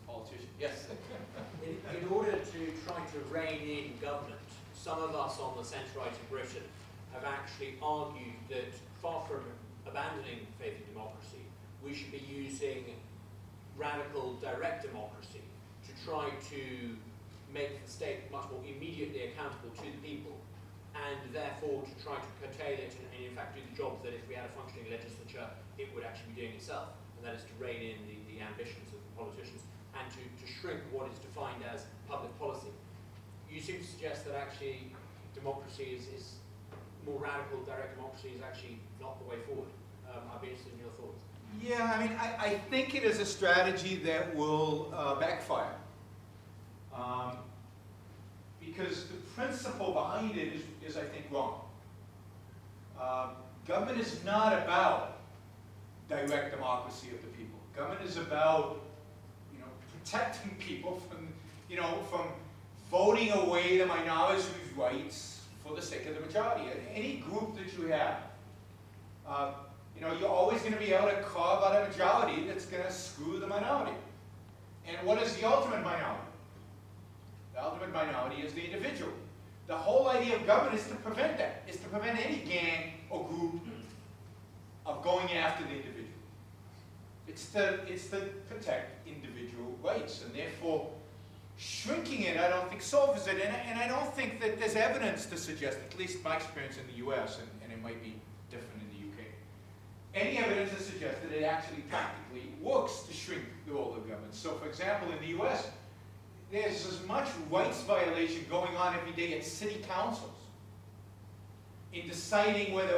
politician. Yes? In order to try to rein in government, some of us on the centre-right in Britain have actually argued that far from abandoning faith in democracy, we should be using radical direct democracy to try to make the state much more immediately accountable to the people, and therefore to try to curtail it and in fact do the job that if we had a functioning legislature, it would actually be doing itself, and that is to rein in the ambitions of the politicians and to shrink what is defined as public policy. You seem to suggest that actually democracy is more radical, direct democracy is actually not the way forward. I'd be interested in your thoughts. Yeah, I mean, I think it is a strategy that will backfire. Because the principle behind it is I think, wrong. Government is not about direct democracy of the people. Government is about, protecting people from voting away the minority's rights for the sake of the majority. Any group that you have, you're always going to be able to carve out a majority that's going to screw the minority. And what is the ultimate minority? The ultimate minority is the individual. The whole idea of government is to prevent that, is to prevent any gang or group of going after the individual. It's to protect individual rights, and therefore shrinking it, I don't think solves it, and I don't think that there's evidence to suggest, at least my experience in the US, and it might be different in the UK, any evidence to suggest that it actually practically works to shrink the role of government. So for example, in the US, there's as much rights violation going on every day at city councils in deciding whether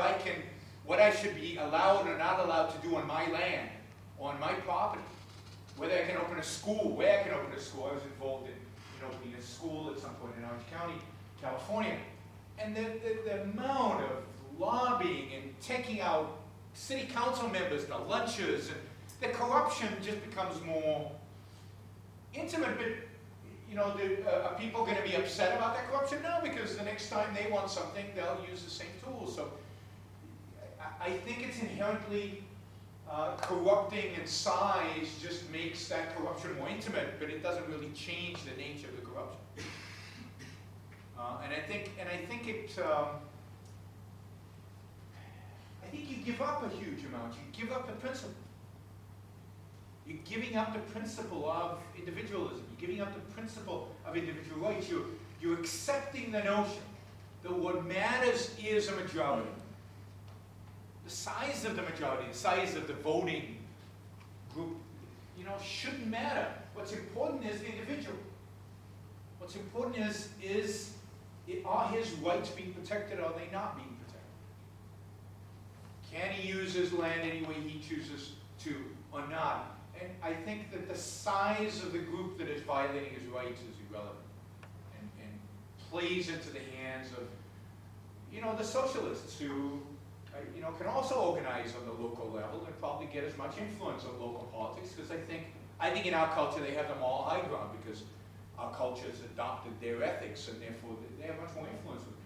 what I should be allowed or not allowed to do on my land, on my property, whether I can open a school, where I can open a school. I was involved in opening a school at some point in Orange County, California. And the amount of lobbying and taking out city council members to lunches, and the corruption just becomes more intimate. But, are people going to be upset about that corruption? No, because the next time they want something, they'll use the same tools. So I think it's inherently corrupting, and size just makes that corruption more intimate, but it doesn't really change the nature of the corruption. And I think you give up a huge amount. You give up the principle. You're giving up the principle of individualism. You're giving up the principle of individual rights. You're accepting the notion that what matters is a majority. The size of the majority, the size of the voting group, shouldn't matter. What's important is the individual. What's important is are his rights being protected, or are they not being protected? Can he use his land any way he chooses to or not? And I think that the size of the group that is violating his rights is irrelevant and plays into the hands of, the socialists who can also organize on the local level and probably get as much influence on local politics, because I think in our culture they have them all high ground, because our culture has adopted their ethics, and therefore they have much more influence with